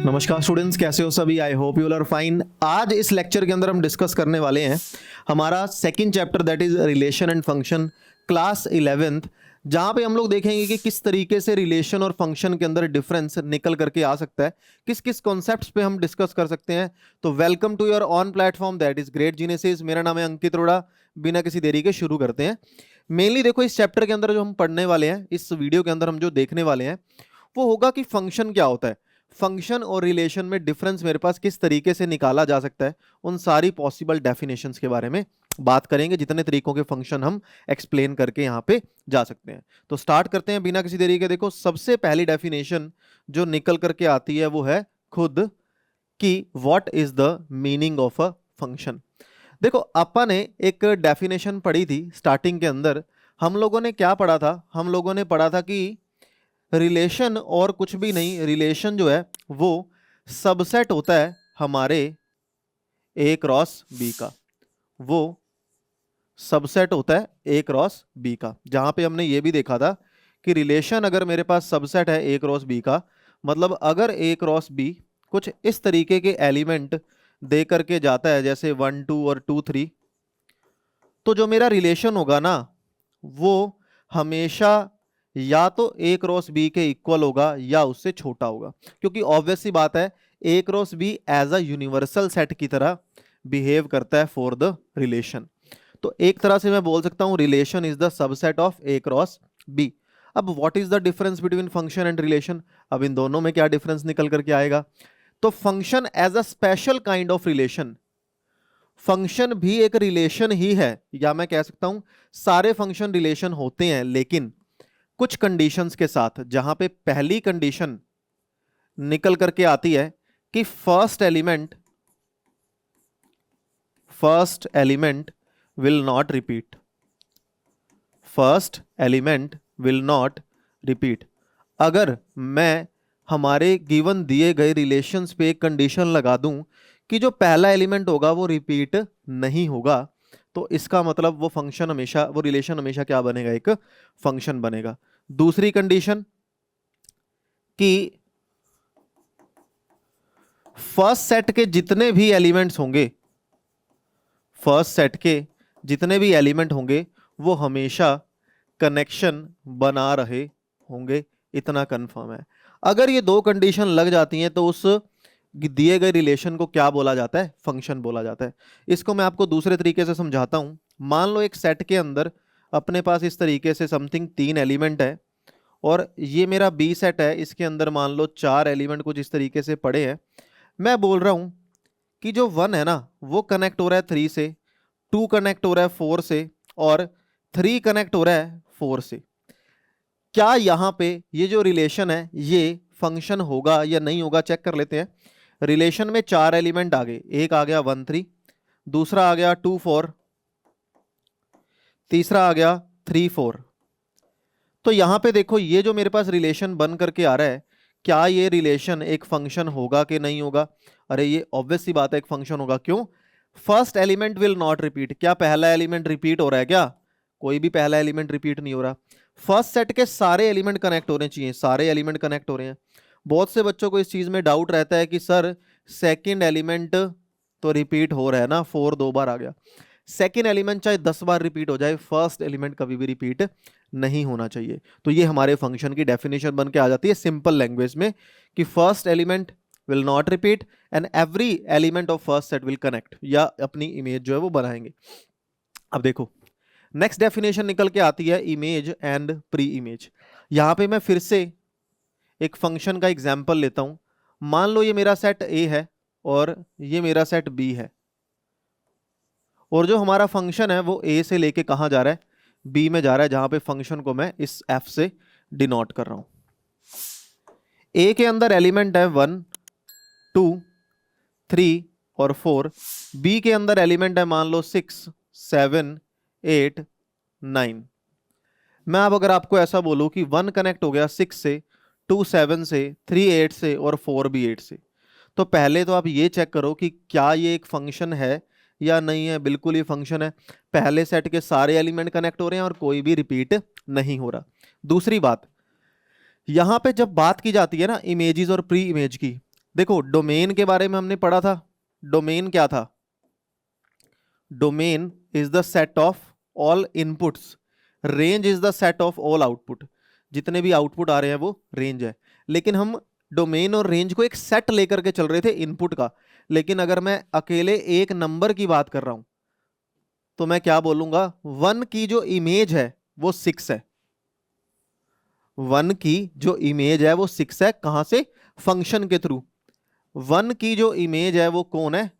नमस्कार स्टूडेंट्स, कैसे हो सभी? I hope you are fine. आज इस लेक्चर के अंदर हम डिस्कस करने वाले हैं हमारा second chapter, that is relation and function, class 11th, जहाँ पे हम लोग देखेंगे कि किस तरीके से रिलेशन और फंक्शन के अंदर डिफरेंस निकल करके आ सकता है, किस किस कॉन्सेप्ट्स पे हम डिस्कस कर सकते हैं। तो welcome to your own platform that is great geniuses. मेरा नाम है अंकित अरोड़ा। बिना किसी देरी के शुरू करते हैं। मेनली देखो, इस चैप्टर के अंदर जो हम पढ़ने वाले हैं, इस वीडियो के अंदर हम जो देखने वाले हैं वो होगा कि फंक्शन क्या होता है, फंक्शन और रिलेशन में डिफरेंस मेरे पास किस तरीके से निकाला जा सकता है, उन सारी पॉसिबल डेफिनेशंस के बारे में बात करेंगे। जितने तरीकों के फंक्शन हम एक्सप्लेन करके यहाँ पे जा सकते हैं। तो स्टार्ट करते हैं बिना किसी देरी के। देखो, सबसे पहली डेफिनेशन जो निकल करके आती है वो है खुद कि what is the meaning of a function. देखो, अपन ने एक डेफिनेशन पढ़ी थी स्टार्टिंग के अंदर। हम लोगों ने क्या पढ़ा था? हम लोगों ने पढ़ा था कि रिलेशन और कुछ भी नहीं, रिलेशन जो है वो सबसेट होता है हमारे ए क्रॉस बी का। वो सबसेट होता है ए क्रॉस बी का, जहां पे हमने ये भी देखा था कि रिलेशन अगर मेरे पास सबसेट है ए क्रॉस बी का, मतलब अगर ए क्रॉस बी कुछ इस तरीके के एलिमेंट दे करके जाता है, जैसे 1 2 और 2 3, तो जो मेरा रिलेशन होगा ना वो हमेशा या तो ए क्रॉस बी के इक्वल होगा या उससे छोटा होगा। क्योंकि ऑब्वियस सी बात है, A cross B as a universal set की तरह बिहेव करता है फॉर द रिलेशन। तो एक तरह से मैं बोल सकता हूं relation is the subset of A cross B. अब what is the difference between function and relation? अब इन दोनों में क्या डिफरेंस निकल करके आएगा? तो function as a special kind of relation, function भी एक रिलेशन ही है, या मैं कह सकता हूं सारे फंक्शन रिलेशन होते हैं, लेकिन कुछ कंडीशंस के साथ। जहां पे पहली कंडीशन निकल करके आती है कि first element will not repeat. First element will not repeat. अगर मैं हमारे गिवन दिए गए रिलेशंस पे एक कंडीशन लगा दूं कि जो पहला एलिमेंट होगा वो रिपीट नहीं होगा, तो इसका मतलब वो फंक्शन हमेशा, वो रिलेशन हमेशा क्या बनेगा? एक फंक्शन बनेगा। दूसरी कंडीशन कि फर्स्ट सेट के जितने भी एलिमेंट्स होंगे, फर्स्ट सेट के जितने भी एलिमेंट होंगे वो हमेशा कनेक्शन बना रहे होंगे, इतना कंफर्म है। अगर ये दो कंडीशन लग जाती हैं तो उस दिए गए रिलेशन को क्या बोला जाता है? फंक्शन बोला जाता है। इसको मैं आपको दूसरे तरीके से समझाता हूं। मान लो एक सेट के अंदर अपने पास इस तरीके से समथिंग 3 एलिमेंट है, और ये मेरा बी सेट है, इसके अंदर मान लो 4 एलिमेंट कुछ इस तरीके से पड़े हैं। मैं बोल रहा हूं कि जो 1 है ना वो कनेक्ट हो रहा है 3 से, 2 कनेक्ट हो रहा है 4 से, और 3 कनेक्ट हो रहा है 4 से। क्या यहाँ पे ये जो रिलेशन है ये फंक्शन होगा या नहीं होगा? चेक कर लेते हैं। रिलेशन में 4 एलिमेंट आ गए, एक आ गया 1 3, दूसरा आ गया 2 4, तीसरा आ गया 3 4। तो यहां पे देखो, ये जो मेरे पास रिलेशन बन करके आ रहा है, क्या ये रिलेशन एक फंक्शन होगा कि नहीं होगा? अरे ये ऑब्वियस सी बात है, एक फंक्शन होगा। क्यों? First element will not repeat. क्या पहला एलिमेंट रिपीट हो रहा है क्या? कोई भी पहला एलिमेंट रिपीट नहीं हो रहा। फर्स्ट सेट के सारे एलिमेंट कनेक्ट होने चाहिए, सारे एलिमेंट कनेक्ट हो रहे हैं। बहुत से बच्चों को इस चीज में डाउट रहता है कि सर सेकेंड एलिमेंट तो रिपीट हो रहा है ना, 4 2 बार आ गया। सेकेंड एलिमेंट चाहे 10 बार रिपीट हो जाए, फर्स्ट एलिमेंट कभी भी रिपीट नहीं होना चाहिए। तो ये हमारे फंक्शन की डेफिनेशन बन के आ जाती है सिंपल लैंग्वेज में कि first element will not repeat and every element of first set will connect, या अपनी इमेज जो है वो बनाएंगे। अब देखो, नेक्स्ट डेफिनेशन निकल के आती है इमेज एंड प्री इमेज। यहां पे मैं फिर से एक फंक्शन का एग्जाम्पल लेता हूं। मान लो ये मेरा सेट ए है और ये मेरा सेट बी है, और जो हमारा फंक्शन है वो ए से लेके कहां जा रहा है? बी में जा रहा है, जहां पे फंक्शन को मैं इस एफ से डिनोट कर रहा हूं। ए के अंदर एलिमेंट है 1 2 3 और 4। बी के अंदर एलिमेंट है मान लो 6 7 8 9। मैं अब अगर आपको ऐसा बोलूं कि 1 कनेक्ट हो गया 6 से, 2 7 से, 3 8 से और 4 भी 8 से, तो पहले तो आप ये चेक करो कि क्या ये एक फंक्शन है या नहीं है। बिल्कुल ही फंक्शन है। पहले सेट के सारे एलिमेंट कनेक्ट हो रहे हैं और कोई भी रिपीट नहीं हो रहा। दूसरी बात, यहां पे जब बात की जाती है ना इमेजेस और प्री इमेज की, देखो डोमेन के बारे में हमने पढ़ा था, डोमेन क्या था, domain is the set of all inputs, range is the set of all output, जितने भी आउटपुट आ रहे हैं वो रेंज है। लेकिन हम डोमेन और रेंज को एक सेट लेकर के चल रहे थे इनपुट का, लेकिन अगर मैं अकेले एक नंबर की बात कर रहा हूं तो मैं क्या बोलूंगा, 1 की जो इमेज है वो 6 है, 1 की जो इमेज है वो 6 है, कहां से, फंक्शन के थ्रू। 1 की जो इमेज है वो कौन है,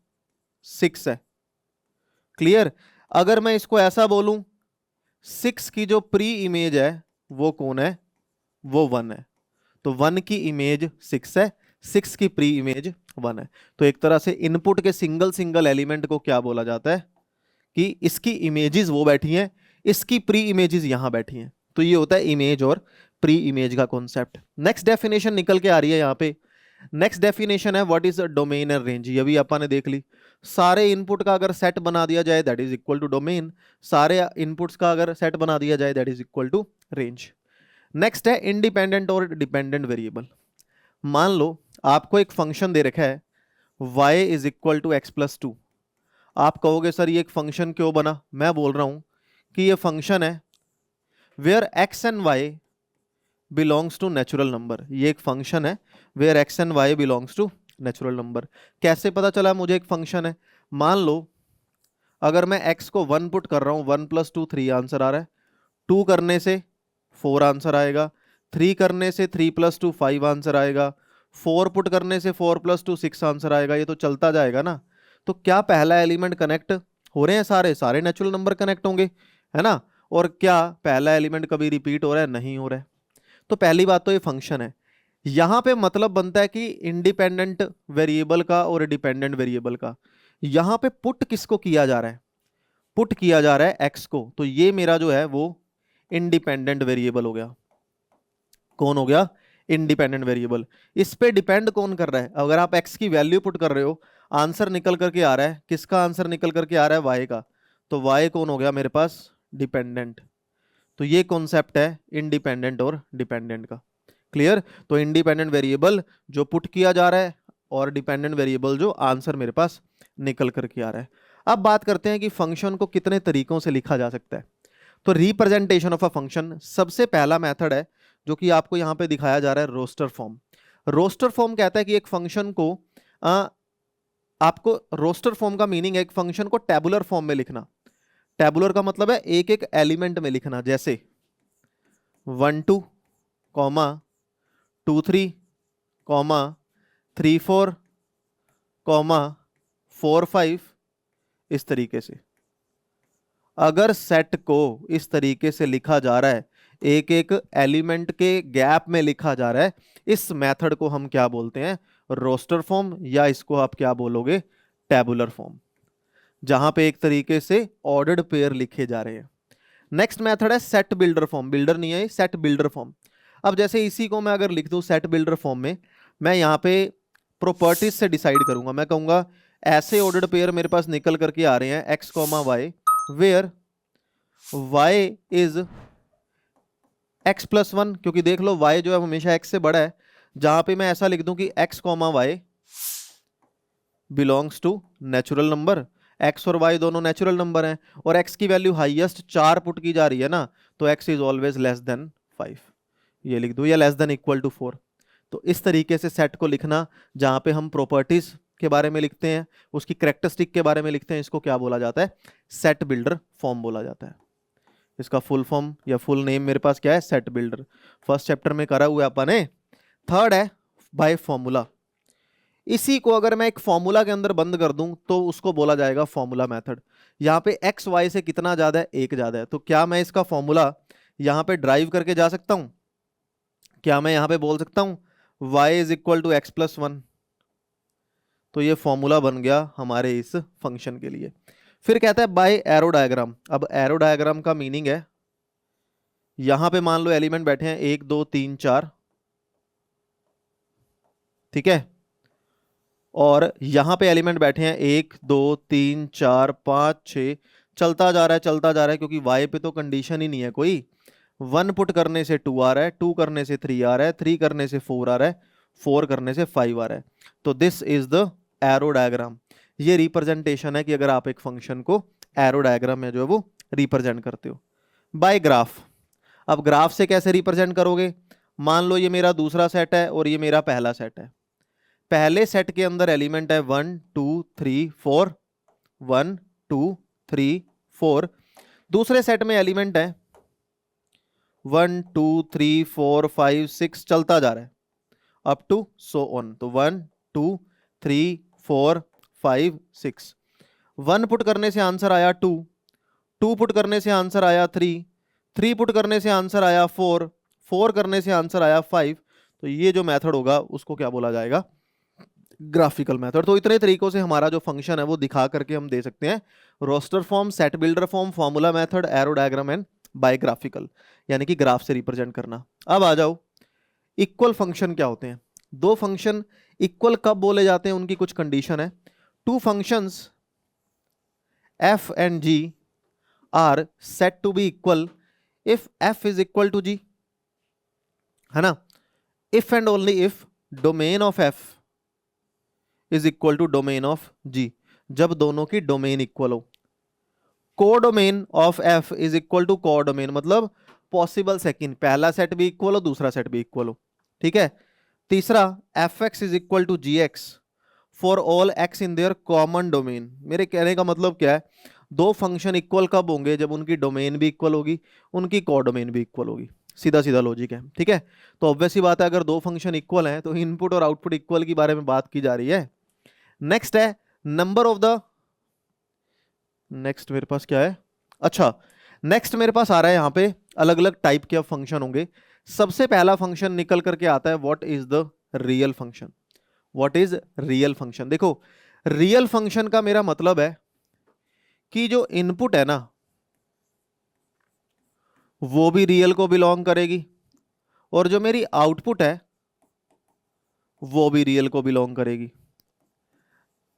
6 है। क्लियर। अगर मैं इसको ऐसा बोलूं, 6 की जो प्री इमेज है वो कौन है, वो 1 है। तो 1 की इमेज 6 है, 6 की प्री इमेज 1 है। तो एक तरह से इनपुट के सिंगल सिंगल एलिमेंट को क्या बोला जाता है कि इसकी इमेजेस वो बैठी हैं, इसकी प्री इमेजेस यहां बैठी हैं। तो ये होता है इमेज और प्री इमेज का कॉन्सेप्ट। नेक्स्ट डेफिनेशन निकल के आ रही है यहाँ पे। नेक्स्ट डेफिनेशन है what is domain and range. ये भी अपन ने देख ली, सारे इनपुट का अगर सेट बना दिया जाए that is equal to domain, सारे इनपुट्स का अगर सेट बना दिया जाए that is equal to range. Next है इंडिपेंडेंट और डिपेंडेंट वेरिएबल। मान लो आपको एक फंक्शन दे रखा है y is equal to x plus 2। आप कहोगे सर ये एक फंक्शन क्यों बना, मैं बोल रहा हूं कि ये फंक्शन है where x and y belongs to natural number. ये एक फंक्शन है where x and y belongs to natural number. कैसे पता चला मुझे एक फंक्शन है, मान लो अगर मैं x को 1 पुट कर रहा हूं, 1 + 2 3 आंसर आ रहा है, 2 करने से 4 आंसर आएगा, 3 करने से 3 + 2 5 आंसर आएगा, 4 पुट करने से 4 + 2 6 आंसर आएगा। ये तो चलता जाएगा ना। तो क्या पहला एलिमेंट कनेक्ट हो रहे हैं, सारे सारे नेचुरल नंबर कनेक्ट होंगे, है ना। और क्या पहला एलिमेंट कभी रिपीट हो रहा है, नहीं हो रहा है। तो पहली बात तो ये फंक्शन है। यहां पे मतलब बनता है कि इंडिपेंडेंट वेरिएबल का और डिपेंडेंट वेरिएबल का। यहां पे पुट किसको किया जा रहा है, पुट किया जा रहा है एक्स को। तो ये मेरा जो है वो इंडिपेंडेंट वेरिएबल हो गया। कौन हो गया, इंडिपेंडेंट वेरिएबल। इस पे डिपेंड कौन कर रहा है, अगर आप एक्स की वैल्यू पुट कर रहे हो, आंसर निकल करके आ रहा है, किसका आंसर निकल करके आ रहा है, वाई का। तो वाई कौन हो गया मेरे पास, डिपेंडेंट। तो ये कॉन्सेप्ट है इंडिपेंडेंट और डिपेंडेंट का। क्लियर। तो इंडिपेंडेंट वेरिएबल जो पुट किया जा रहा है और डिपेंडेंट वेरिएबल जो आंसर मेरे पास निकल करके आ रहा है। अब बात करते हैं कि फंक्शन को कितने तरीकों से लिखा जा सकता है। तो रिप्रेजेंटेशन ऑफ अ फंक्शन, सबसे पहला मेथड है जो कि आपको यहां पे दिखाया जा रहा है, रोस्टर फॉर्म। रोस्टर फॉर्म कहता है कि एक फंक्शन को आपको, रोस्टर फॉर्म का मीनिंग है एक फंक्शन को टेबुलर फॉर्म में लिखना। टेबुलर का मतलब है एक एक एलिमेंट में लिखना, जैसे 1 2 2 3 3 4 4 5 इस तरीके से। अगर सेट को इस तरीके से लिखा जा रहा है, एक एक एलिमेंट के गैप में लिखा जा रहा है, इस मेथड को हम क्या बोलते हैं, रोस्टर फॉर्म, या इसको आप क्या बोलोगे, टेबुलर फॉर्म, जहां पे एक तरीके से ऑर्डर्ड पेयर लिखे जा रहे हैं। नेक्स्ट मेथड है सेट बिल्डर फॉर्म। बिल्डर नहीं है, सेट बिल्डर फॉर्म। अब जैसे इसी को मैं अगर लिख दूं सेट बिल्डर फॉर्म में, मैं यहाँ पे प्रॉपर्टीज से डिसाइड करूंगा। मैं कहूंगा ऐसे ऑर्डर्ड पेयर मेरे पास निकल करके आ रहे हैं x comma y, where y is x plus 1, क्योंकि देख लो y जो है हमेशा x से बड़ा है। जहां पे मैं ऐसा लिख दूं कि x comma y belongs to natural number, x और y दोनों नेचुरल नंबर हैं, और x की वैल्यू हाईएस्ट 4 पुट की जा रही है ना, तो x is always less than 5, ये लिख दूं, या लेस देन इक्वल टू 4। तो इस तरीके से सेट को लिखना, जहां पे हम प्रॉपर्टीज के बारे में लिखते हैं, उसकी कैरेक्टरिस्टिक के बारे में लिखते हैं, इसको क्या बोला जाता है, सेट बिल्डर फॉर्म बोला जाता है। इसका फुल फॉर्म या फुल नेम मेरे पास क्या है, सेट बिल्डर। फर्स्ट चैप्टर में करा हुआ है अपन ने। थर्ड है बाय फॉर्मूला। इसी को अगर मैं एक फॉर्मूला के अंदर बंद कर दूं तो उसको बोला जाएगा फॉर्मूला मेथड। यहाँ पे एक्स वाई से कितना ज्यादा है, एक ज्यादा है, तो क्या मैं इसका फॉर्मूला यहाँ पे ड्राइव करके जा सकता हूं, क्या मैं यहाँ पे बोल सकता हूं y is equal to x plus 1। तो ये फॉर्मूला बन गया हमारे इस फंक्शन के लिए। फिर कहता है बाय एरो डायग्राम। अब एरो डायग्राम का मीनिंग है, यहां पे मान लो एलिमेंट बैठे हैं 1 2 3 4, ठीक है, और यहां पे एलिमेंट बैठे हैं 1 2 3 4 5 6, चलता जा रहा है चलता जा रहा है, क्योंकि y पे तो कंडीशन ही नहीं है कोई। 1 पुट करने से 2 आ रहा है, 2 करने से 3 आ रहा है, 3 करने से 4 आ रहा है, 4 करने से 5 आ रहा है। तो this is the arrow diagram. ये रिप्रेजेंटेशन है कि अगर आप एक फंक्शन को एरो डायग्राम में जो है वो रिप्रेजेंट करते हो बाय ग्राफ। अब ग्राफ से कैसे रिप्रेजेंट करोगे? मान लो ये मेरा दूसरा सेट है और ये मेरा पहला सेट है। पहले सेट के अंदर एलिमेंट है 1 2 3 4, 1 2 3 4। दूसरे सेट में एलिमेंट है 1 2 3 4 5 6, चलता जा रहा है अप टू सो ऑन। तो 1 2 3 4 5 6। 1 पुट करने से आंसर आया 2, 2 पुट करने से आंसर आया 3, 3 पुट करने से आंसर आया 4, 4 करने से आंसर आया 5। तो ये जो मेथड होगा उसको क्या बोला जाएगा? Graphical method. तो इतने तरीकों से हमारा जो फंक्शन है वो दिखा करके हम दे सकते हैं roster form, set builder form, formula method, arrow diagram and by graphical, यानी कि ग्राफ से रिप्रेजेंट करना। अब आ जाओ इक्वल फंक्शन क्या होते हैं। दो फंक्शन इक्वल कब बोले जाते हैं, उनकी कुछ कंडीशन है। Two functions f and g are said to be equal if f is equal to g, है ना? if and only if domain of f is equal to domain of g, जब दोनों की डोमेन इक्वल हो। Codomain of f is equal to codomain, मतलब possible second, पहला set भी equal हो दूसरा सेट भी इक्वल हो। ठीक है। तीसरा fx is equal to gx for all x in there common domain. मेरे कहने का मतलब क्या है? दो फंक्शन इक्वल कब होंगे? जब उनकी डोमेन भी इक्वल होगी, उनकी कोडोमेन भी इक्वल होगी। सीधा सीधा लॉजिक है। ठीक है। तो ऑब्वियस सी बात है, अगर दो फंक्शन इक्वल हैं तो इनपुट और आउटपुट इक्वल की बारे में बात की जा रही है। नेक्स्ट है नंबर ऑफ द, नेक्स्ट मेरे पास क्या है? अच्छा, नेक्स्ट मेरे पास आ रहा है यहाँ पे अलग अलग टाइप के फंक्शन होंगे। सबसे पहला फंक्शन निकल करके आता है what is the real function. What is real function? देखो, रियल फंक्शन का मेरा मतलब है कि जो इनपुट है ना वो भी रियल को बिलोंग करेगी, और जो मेरी आउटपुट है वो भी रियल को बिलोंग करेगी।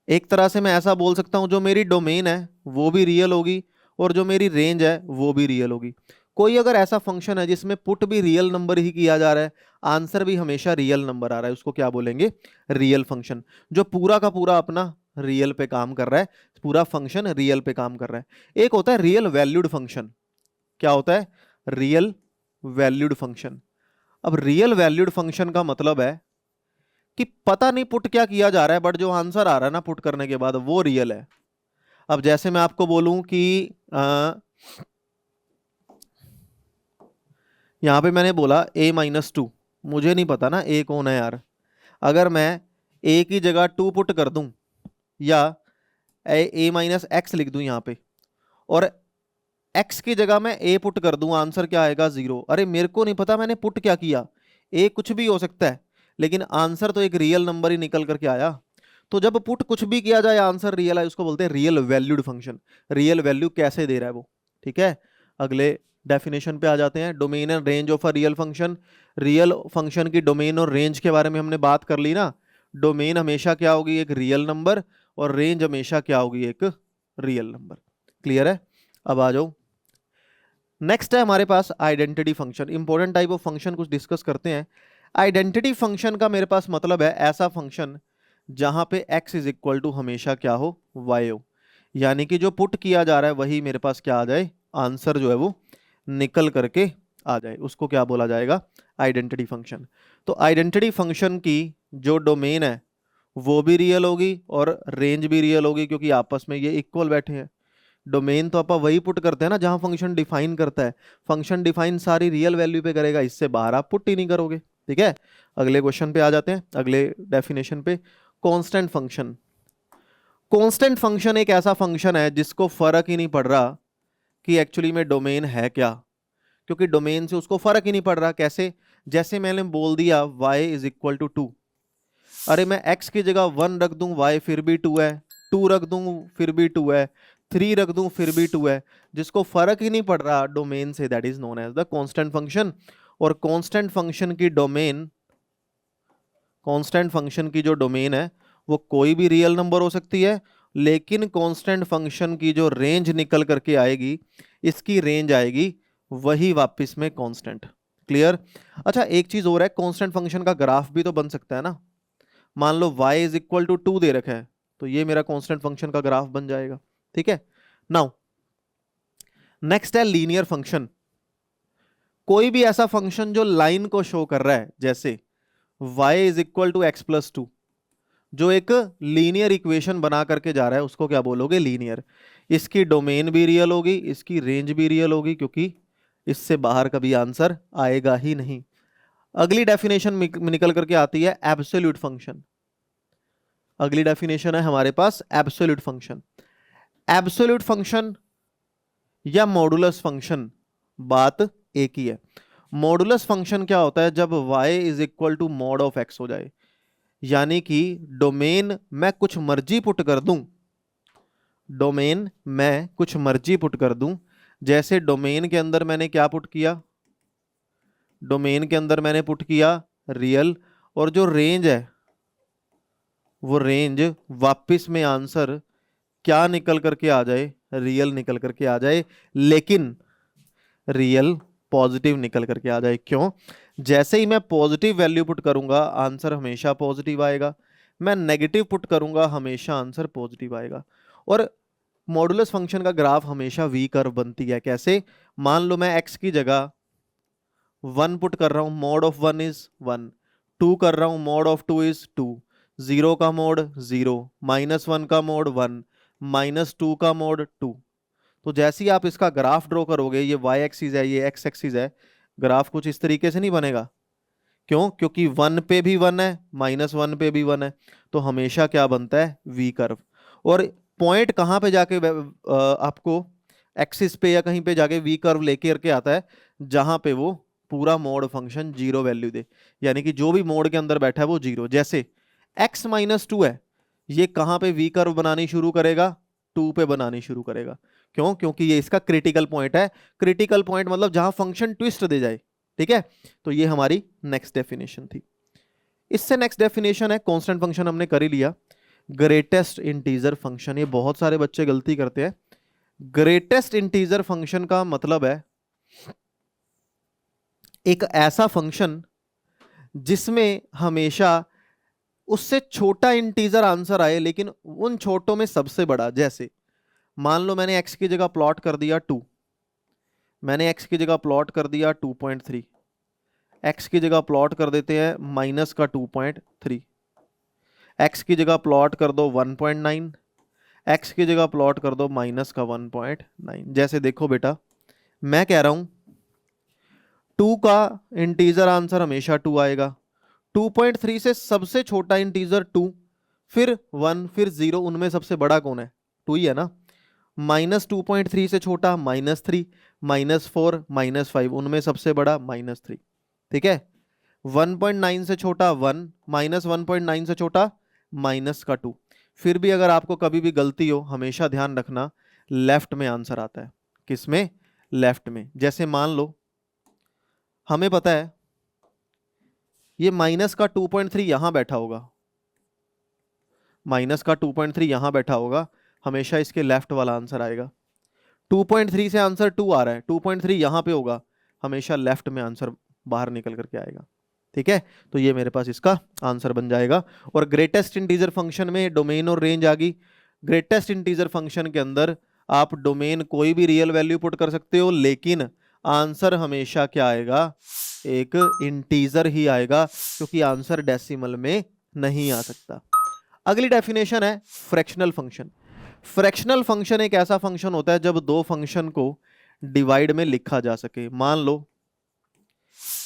एक तरह से मैं ऐसा बोल सकता हूं, जो मेरी डोमेन है वो भी रियल होगी और जो मेरी रेंज है वो भी रियल होगी। कोई अगर ऐसा फंक्शन है जिसमें पुट भी रियल नंबर ही किया जा रहा है, आंसर भी हमेशा रियल नंबर आ रहा है, उसको क्या बोलेंगे? Real function. जो पूरा का पूरा अपना रियल पे काम कर रहा है, पूरा फंक्शन रियल पे काम कर रहा है। एक होता है रियल वैल्यूड फंक्शन। क्या होता है? Real valued function. अब रियल वैल्यूड फंक्शन का मतलब है कि पता नहीं पुट क्या किया जा रहा है, बट जो आंसर आ रहा है ना पुट करने के बाद वो रियल है। अब जैसे मैं आपको बोलूं कि यहां पे मैंने बोला a-2, मुझे नहीं पता ना a कौन है यार। अगर मैं a की जगह 2 पुट कर दूं या a-x लिख दूं यहां पे, और x की जगह मैं a पुट कर दूं, आंसर क्या आएगा? 0। अरे मेरे को नहीं पता मैंने पुट क्या किया, a कुछ भी हो सकता है, लेकिन आंसर तो एक रियल नंबर ही निकल करके आया। तो जब पुट कुछ भी किया जाए आंसर रियल है, उसको बोलते हैं real valued function. Real value कैसे दे रहा है वो। ठीक है। अगले डेफिनेशन पे आ जाते हैं। Domain and range of a real function. Real function की डोमेन और रेंज के बारे में हमने बात कर ली ना। डोमेन हमेशा क्या होगी? एक रियल नंबर, और रेंज हमेशा क्या होगी? एक रियल नंबर। क्लियर है? अब आ जाओ, नेक्स्ट है हमारे पास identity function. Important type of function कुछ डिस्कस करते हैं। आइडेंटिटी फंक्शन का मेरे पास मतलब है ऐसा फंक्शन जहां पे x इज इक्वल टू हमेशा क्या हो? y हो। यानी कि जो पुट किया जा रहा है वही मेरे पास क्या आ जाए? आंसर जो है वो निकल करके आ जाए, उसको क्या बोला जाएगा? Identity function. तो आइडेंटिटी फंक्शन की जो डोमेन है वो भी रियल होगी और रेंज भी रियल होगी, क्योंकि आपस में ये इक्वल बैठे हैं। डोमेन तो आप वही पुट करते हैं ना जहां फंक्शन डिफाइन करता है। फंक्शन डिफाइन सारी रियल वैल्यू पे करेगा, इससे बाहर आप पुट ही नहीं करोगे। ठीक है। अगले क्वेश्चन पे आ जाते हैं, अगले डेफिनेशन पे। Constant function. कांस्टेंट फंक्शन एक ऐसा फंक्शन है जिसको फर्क ही नहीं पड़ रहा कि एक्चुअली में डोमेन है क्या, क्योंकि डोमेन से उसको फर्क ही नहीं पड़ रहा। कैसे? जैसे मैंने बोल दिया y इज इक्वल टू 2, अरे मैं x की जगह 1 रख दूं, y फिर भी 2 है, 2 रख दूं फिर भी 2 है, 3 रख दूं फिर भी 2 है, जिसको फर्क ही नहीं पड़ रहा डोमेन से, that is known as the constant function. और कांस्टेंट फंक्शन की डोमेन, कांस्टेंट फंक्शन की जो डोमेन है वो कोई भी रियल नंबर हो सकती है, लेकिन कांस्टेंट फंक्शन की जो रेंज निकल करके आएगी, इसकी रेंज आएगी वही वापस में कांस्टेंट। क्लियर। अच्छा एक चीज और है, कांस्टेंट फंक्शन का ग्राफ भी तो बन सकता है ना। मान लो y इज इक्वल टू 2 दे रखा है, तो ये मेरा कांस्टेंट फंक्शन का ग्राफ बन जाएगा। ठीक है, नाउ नेक्स्ट है लीनियर फंक्शन। कोई भी ऐसा फंक्शन जो लाइन को शो कर रहा है, जैसे y is equal to x plus two, जो एक लीनियर इक्वेशन बना करके जा रहा है, उसको क्या बोलोगे? लीनियर। इसकी डोमेन भी रियल होगी, इसकी रेंज भी रियल होगी, क्योंकि इससे बाहर कभी आंसर आएगा ही नहीं। अगली डेफिनेशन निकल करके आती है एब्सोल्यूट फंक्शन। अगली डेफिनेशन है हमारे पास एब्सोल्यूट फंक्शन। एब्सोल्यूट फंक्शन या मॉडुलस फंक्शन, बात एक ही है। मॉडुलस फंक्शन क्या होता है? जब y is equal to mod of x हो जाए, यानी कि डोमेन मैं कुछ मर्जी पुट कर दूं, डोमेन मैं कुछ मर्जी पुट कर दूं। जैसे डोमेन के अंदर मैंने क्या पुट किया? डोमेन के अंदर मैंने पुट किया रियल, और जो रेंज है वो रेंज वापस में आंसर क्या निकल करके आ जाए? रियल निकल करके आ जाए, लेकिन रियल पॉजिटिव निकल करके आ जाए। क्यों? जैसे ही मैं पॉजिटिव वैल्यू पुट करूंगा आंसर हमेशा पॉजिटिव आएगा, मैं नेगेटिव पुट करूंगा हमेशा आंसर पॉजिटिव आएगा। और मॉडुलस फंक्शन का ग्राफ हमेशा वी कर्व बनती है। कैसे? मान लो मैं x की जगह 1 पुट कर रहा हूं, मॉड ऑफ 1 इज 1, 2 कर रहा हूं, मॉड ऑफ 2 इज 2, 0 का मॉड 0, -1 का मॉड 1, -2 का मॉड 2। तो जैसे ही आप इसका ग्राफ ड्रॉ करोगे, ये y एक्सिस है, ये x एक्सिस है, ग्राफ कुछ इस तरीके से नहीं बनेगा। क्यों? क्योंकि 1 पे भी 1 है, -1 पे भी 1 है, तो हमेशा क्या बनता है? We curve. और पॉइंट कहाँ पे जाके आपको एक्सिस पे या कहीं पे जाके वी कर्व लेके करके आता है? जहां पे वो पूरा मोड फंक्शन जीरो वैल्यू दे, यानी कि जो भी मोड के अंदर बैठा है वो जीरो। जैसे x -2 है, ये कहां पे वी कर्व बनानी शुरू करेगा? 2 पे बनानी शुरू करेगा। क्यों? क्योंकि ये इसका क्रिटिकल पॉइंट है। क्रिटिकल पॉइंट मतलब जहां फंक्शन ट्विस्ट दे जाए। ठीक है, तो ये हमारी नेक्स्ट डेफिनेशन थी। इससे नेक्स्ट डेफिनेशन है, कांस्टेंट फंक्शन हमने कर ही लिया, ग्रेटेस्ट इंटीजर फंक्शन। ये बहुत सारे बच्चे गलती करते हैं। ग्रेटेस्ट इंटीजर फंक्शन का मतलब है एक ऐसा फंक्शन जिसमें हमेशा उससे छोटा इंटीजर आंसर आए, लेकिन उन छोटों में सबसे बड़ा। जैसे मान लो मैंने x की जगह प्लॉट कर दिया 2, मैंने x की जगह प्लॉट कर दिया 2.3, x की जगह प्लॉट कर देते हैं माइनस का 2.3, x की जगह प्लॉट कर दो 1.9, x की जगह प्लॉट कर दो माइनस का 1.9। जैसे देखो बेटा, मैं कह रहा हूं 2 का इंटीजर आंसर हमेशा 2 आएगा, 2.3 से सबसे छोटा इंटीजर 2, फिर 1, फिर 0, उनमें सबसे बड़ा कौन है? 2 ही है ना। -2.3 से छोटा -3, -4, -5, उनमें सबसे बड़ा -3। ठीक है, 1.9 से छोटा 1, -1.9 से छोटा -2। फिर भी अगर आपको कभी भी गलती हो, हमेशा ध्यान रखना लेफ्ट में आंसर आता है। किस में? लेफ्ट में। जैसे मान लो हमें पता है ये माइनस का 2.3 यहां बैठा होगा, माइनस का 2.3 यहां बैठा होगा, हमेशा इसके लेफ्ट वाला आंसर आएगा। 2.3 से आंसर 2 आ रहा है, 2.3 यहां पे होगा, हमेशा लेफ्ट में आंसर बाहर निकल करके आएगा। ठीक है, तो ये मेरे पास इसका आंसर बन जाएगा। और ग्रेटेस्ट इंटीजर फंक्शन में डोमेन और रेंज आ गई। ग्रेटेस्ट इंटीजर फंक्शन के अंदर आप डोमेन कोई भी रियल वैल्यू पुट कर सकते हो, लेकिन आंसर हमेशा क्या आएगा? एक इंटीजर ही आएगा, क्योंकि आंसर डेसिमल में नहीं आ सकता। अगली डेफिनेशन है फ्रैक्शनल फंक्शन। फ्रैक्शनल फंक्शन एक ऐसा फंक्शन होता है जब दो फंक्शन को डिवाइड में लिखा जा सके। मान लो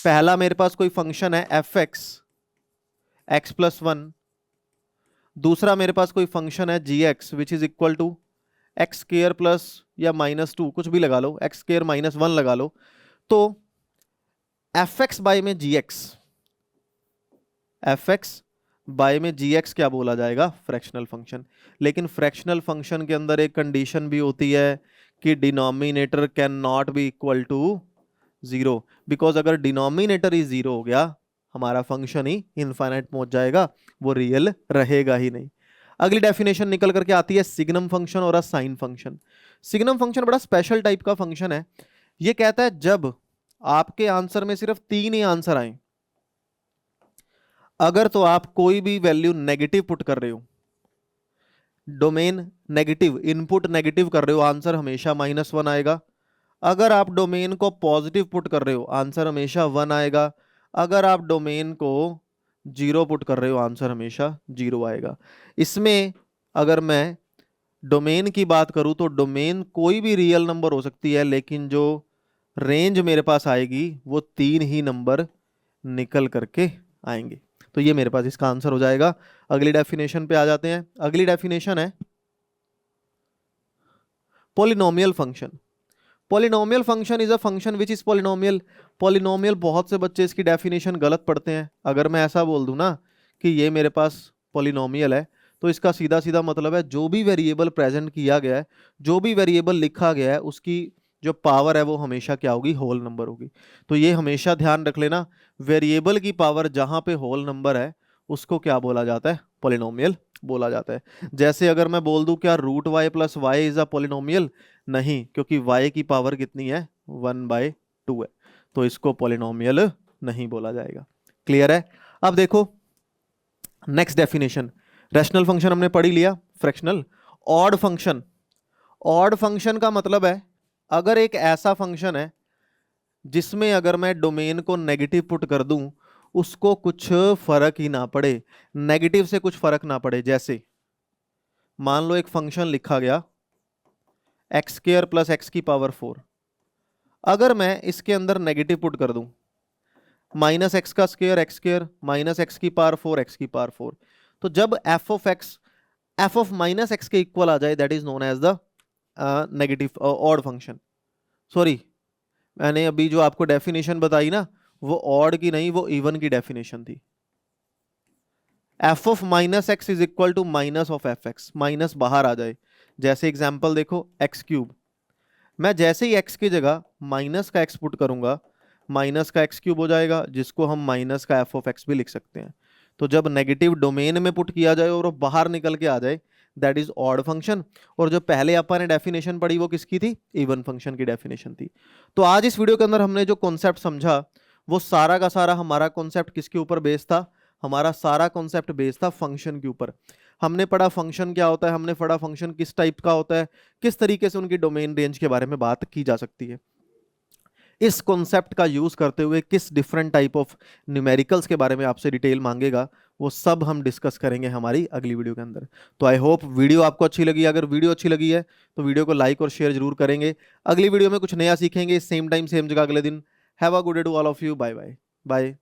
पहला मेरे पास कोई फंक्शन है fx x+1, दूसरा मेरे पास कोई फंक्शन है gx which is equal to x² plus या -2, कुछ भी लगा लो, x² -1 लगा लो। तो fx बाय में gx, fx बाय में gx क्या बोला जाएगा? Fractional function. लेकिन फ्रैक्शनल फंक्शन के अंदर एक कंडीशन भी होती है कि denominator can not be equal to 0, because अगर डिनोमिनेटर ही 0 हो गया, हमारा फंक्शन ही इनफाइनाइट पहुंच जाएगा, वो रियल रहेगा ही नहीं। अगली डेफिनेशन निकल करके आती है सिग्नम फंक्शन और साइन फंक्शन। सिग्नम फंक्शन बड़ा स्पेशल टाइप का फंक्शन है। ये कहता है जब आपके आंसर में सिर्फ 3 ही आंसर आए, अगर तो आप कोई भी वैल्यू नेगेटिव पुट कर रहे हो, डोमेन नेगेटिव, इनपुट नेगेटिव कर रहे हो, आंसर हमेशा -1 आएगा। अगर आप डोमेन को पॉजिटिव पुट कर रहे हो, आंसर हमेशा 1 आएगा। अगर आप डोमेन को 0 पुट कर रहे हो, आंसर हमेशा 0 आएगा। इसमें अगर मैं डोमेन की बात करूं तो डोमेन कोई भी रियल नंबर हो सकती है, लेकिन जो रेंज मेरे पास आएगी वो 3 ही नंबर निकल करके आएंगे। तो ये मेरे पास इसका आंसर हो जाएगा। अगली डेफिनेशन पे आ जाते हैं। अगली डेफिनेशन है polynomial function. Polynomial function is a function which is polynomial. Polynomial, बहुत से बच्चे इसकी डेफिनेशन गलत पढ़ते हैं। अगर मैं ऐसा बोल दूं ना कि ये मेरे पास पॉलिनोमियल है, तो इसका सीधा सीधा मतलब है जो भी वेरिएबल प्रेजेंट किया गया है, जो भी वेरिएबल लिखा गया है, उसकी जो पावर है वो हमेशा क्या होगी, होल नंबर होगी। तो ये हमेशा ध्यान रख लेना, वेरिएबल की पावर जहां पे होल नंबर है उसको क्या बोला जाता है, पॉलिनोमियल बोला जाता है। जैसे अगर मैं बोल दूं क्या √y + y is a polynomial, नहीं, क्योंकि y की पावर कितनी है, 1/2 है, तो इसको पॉलिनोमियल नहीं बोला जाएगा। क्लियर है। अब देखो नेक्स्ट डेफिनेशन, रैशनल फंक्शन हमने पढ़ ही लिया। Fractional, odd function. Odd function का मतलब है अगर एक ऐसा फंक्शन है जिसमें अगर मैं डोमेन को नेगेटिव पुट कर दूं, उसको कुछ फर्क ही ना पड़े, नेगेटिव से कुछ फर्क ना पड़े। जैसे मान लो एक फंक्शन लिखा गया x² + x⁴, अगर मैं इसके अंदर नेगेटिव पुट कर दूं -x² x² -x⁴ x⁴, तो जब f ऑफ -x के इक्वल आ जाए, that is known as the negative odd function. Sorry, मैंने अभी जो आपको डेफिनेशन बताई ना, वो ऑड की नहीं, वो इवन की डेफिनेशन थी। f of -x is equal to minus of fx, minus बाहर आ जाए। जैसे एग्जांपल देखो x³, मैं जैसे ही x की जगह माइनस का x पुट करूंगा, माइनस का x³ हो जाएगा, जिसको हम माइनस का f ऑफ x भी लिख सकते हैं। तो जब नेगेटिव डोमेन में पुट किया जाए और वो बाहर निकल के आ जाए, दैट इज ऑड फंक्शन। और जो पहले अपन ने डेफिनेशन पढ़ी वो किसकी थी, इवन फंक्शन की डेफिनेशन थी। तो आज इस वीडियो के अंदर हमने जो कॉन्सेप्ट समझा, वो सारा का सारा हमारा कॉन्सेप्ट किसके ऊपर बेस्ड था, हमारा सारा कॉन्सेप्ट बेस्ड था फंक्शन के ऊपर। हमने पढ़ा फंक्शन क्या होता है, हमने पढ़ा फंक्शन किस टाइप का होता है, किस तरीके से उनकी डोमेन रेंज के बारे में बात की जा सकती है, इस कॉन्सेप्ट का यूज करते हुए किस डिफरेंट टाइप ऑफ न्यूमेरिकल्स के बारे में आपसे डिटेल मांगेगा, वो सब हम डिस्कस करेंगे हमारी अगली वीडियो के अंदर। तो आई होप वीडियो आपको अच्छी लगी। अगर वीडियो अच्छी लगी है तो वीडियो को लाइक और शेयर जरूर करेंगे। अगली वीडियो में कुछ नया सीखेंगे, सेम टाइम सेम जगह अगले दिन। Have a good day to all of you. Bye bye bye.